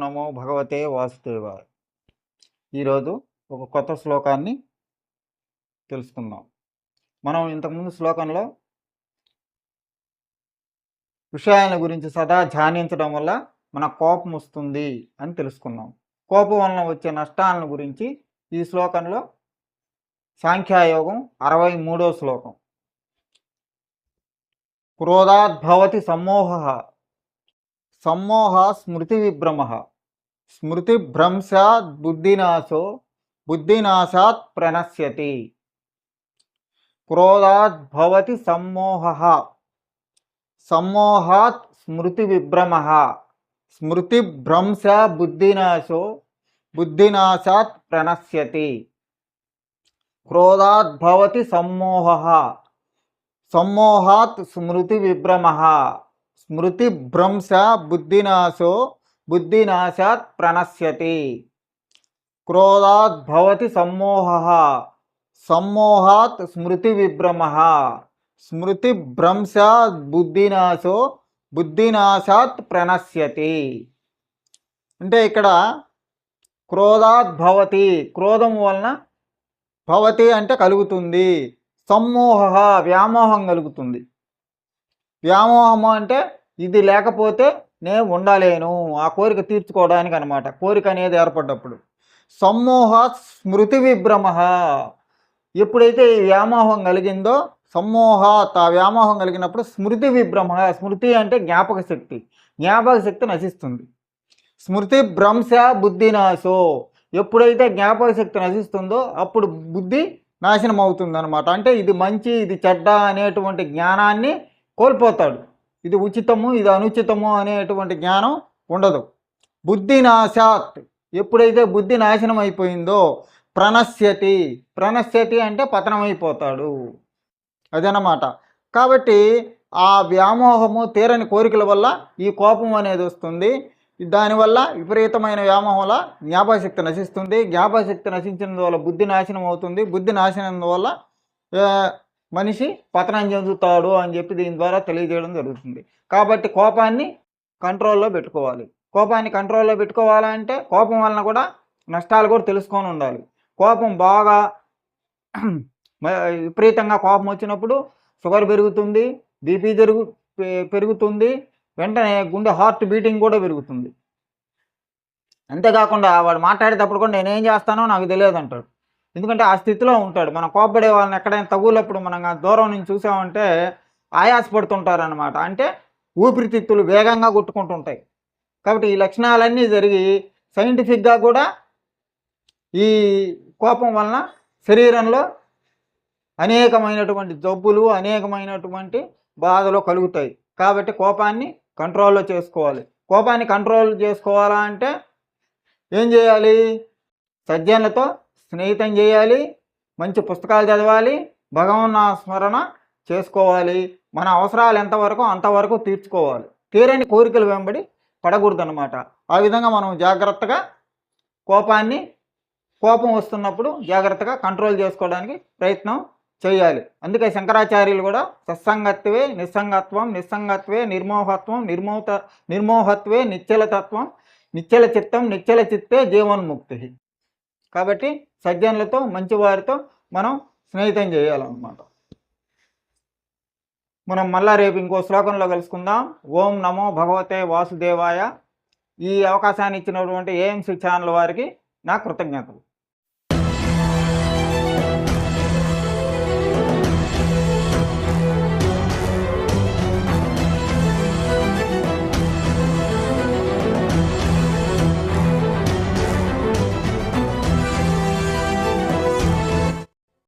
నమో భగవతే వాసుదేవాయ. ఈరోజు ఒక కొత్త శ్లోకాన్ని తెలుసుకుందాం. మనం ఇంతకుముందు శ్లోకంలో విషయాల గురించి సదా ధ్యానించడం వల్ల మన కోపం వస్తుంది అని తెలుసుకున్నాం. కోపం వలన వచ్చే నష్టాలను గురించి ఈ శ్లోకంలో సాంఖ్యయోగం 63వ శ్లోకం. క్రోధాద్భవతి సమ్మోహః సమ్మోహ స్మృతి విభ్రమః స్మృతిభ్రంశాత్ బుద్ధినాశో బుద్ధినాశాత్ ప్రణశ్యతి. క్రోధాద్భవతి సమ్మోహః సమ్మోహాత్ స్మృతి విభ్రమః స్మృతిభ్రంశ బుద్ధినాశో బుద్ధినాశాత్ ప్రణశ్యతి. క్రోధాద్భవతి సమ్మోహః సమ్మోహాత్ స్మృతి విభ్రమః స్మృతిభ్రంశ బుద్ధినాశో బుద్ధినాశాత్ ప్రణశ్యతి. క్రోధాద్భవతి సమ్మోహః సమ్మోహాత్ స్మృతి విభ్రమః స్మృతిభ్రంశ బుద్ధినాశో బుద్ధినాశాత్ ప్రణశ్యతి. అంటే ఇక్కడ క్రోధాద్భవతి, క్రోధం వలన, భవతి అంటే కలుగుతుంది, సమ్మోహ వ్యామోహం కలుగుతుంది. వ్యామోహము అంటే ఇది లేకపోతే నేను ఉండలేను, ఆ కోరిక తీర్చుకోవడానికి అనమాట. కోరిక అనేది ఏర్పడ్డప్పుడు. సమ్మోహ స్మృతి విభ్రమ, ఎప్పుడైతే ఈ వ్యామోహం కలిగిందో సమ్మోహాత్, ఆ వ్యామోహం కలిగినప్పుడు స్మృతి విభ్రమ, స్మృతి అంటే జ్ఞాపక శక్తి, జ్ఞాపక శక్తి నశిస్తుంది. స్మృతి భ్రంశ బుద్ధినాశో, ఎప్పుడైతే జ్ఞాపక శక్తి నశిస్తుందో అప్పుడు బుద్ధి నాశనం అవుతుంది అనమాట. అంటే ఇది మంచి ఇది చెడ్డ అనేటువంటి జ్ఞానాన్ని కోల్పోతాడు. ఇది ఉచితము ఇది అనుచితము అనేటువంటి జ్ఞానం ఉండదు. బుద్ధి నాశాత్, ఎప్పుడైతే బుద్ధి నాశనం అయిపోయిందో ప్రణశ్యతి, ప్రణశ్యతి అంటే పతనమైపోతాడు, అదనమాట. కాబట్టి ఆ వ్యామోహము, తీరని కోరికల వల్ల ఈ కోపం అనేది వస్తుంది. దానివల్ల విపరీతమైన వ్యామోహంలో జ్ఞాపకశక్తి నశిస్తుంది. జ్ఞాపకశక్తి నశించిన వల్ల బుద్ధి నాశనం అవుతుంది. బుద్ధి నాశనం వల్ల మనిషి పతనం చెందుతాడు అని చెప్పి దీని ద్వారా తెలియజేయడం జరుగుతుంది. కాబట్టి కోపాన్ని కంట్రోల్లో పెట్టుకోవాలి. కోపాన్ని కంట్రోల్లో పెట్టుకోవాలంటే కోపం వలన కూడా నష్టాలు కూడా తెలుసుకొని ఉండాలి. కోపం బాగా విపరీతంగా కోపం వచ్చినప్పుడు షుగర్ పెరుగుతుంది, బీపీ పెరుగుతుంది, వెంటనే గుండె హార్ట్ బీటింగ్ కూడా పెరుగుతుంది. అంతేకాకుండా వాడు మాట్లాడేటప్పుడు కూడా నేనేం చేస్తానో నాకు తెలియదు అంటాడు. ఎందుకంటే ఆ స్థితిలో ఉంటాడు. మనం కోపపడే వాళ్ళని ఎక్కడైనా తగులప్పుడు మనం దూరం నుంచి చూసామంటే ఆయాసపడుతుంటారనమాట. అంటే ఊపిరితిత్తులు వేగంగా కొట్టుకుంటుంటాయి. కాబట్టి ఈ లక్షణాలన్నీ జరిగి సైంటిఫిక్గా కూడా ఈ కోపం వలన శరీరంలో అనేకమైనటువంటి జబ్బులు, అనేకమైనటువంటి బాధలు కలుగుతాయి. కాబట్టి కోపాన్ని కంట్రోల్లో చేసుకోవాలి. కోపాన్ని కంట్రోల్ చేసుకోవాలా అంటే ఏం చేయాలి? సజ్జనులతో స్నేహితం చేయాలి, మంచి పుస్తకాలు చదవాలి, భగవన్ స్మరణ చేసుకోవాలి. మన అవసరాలు ఎంతవరకు అంతవరకు తీర్చుకోవాలి. తీరని కోరికలు వెంబడి పడకూడదన్నమాట. ఆ విధంగా మనం జాగ్రత్తగా కోపం వస్తున్నప్పుడు జాగ్రత్తగా కంట్రోల్ చేసుకోవడానికి ప్రయత్నం చేయాలి. అందుకే శంకరాచార్యులు కూడా సత్సంగత్వే నిస్సంగత్వం, నిస్సంగత్వే నిర్మోహత్వం, నిర్మోహత్వే నిశ్చలతత్వం, నిశ్చల చిత్తం నిశ్చల చిత్తే జీవన్ముక్తి. కాబట్టి సజ్జనులతో, మంచివారితో మనం స్నేహితం చేయాలన్నమాట. మనం మళ్ళా రేపు ఇంకో శ్లోకంలో కలుసుకుందాం. ఓం నమో భగవతే వాసుదేవాయ. ఈ అవకాశాన్ని ఇచ్చినటువంటి ఏఎంసీ ఛానల్ వారికి నా కృతజ్ఞతలు.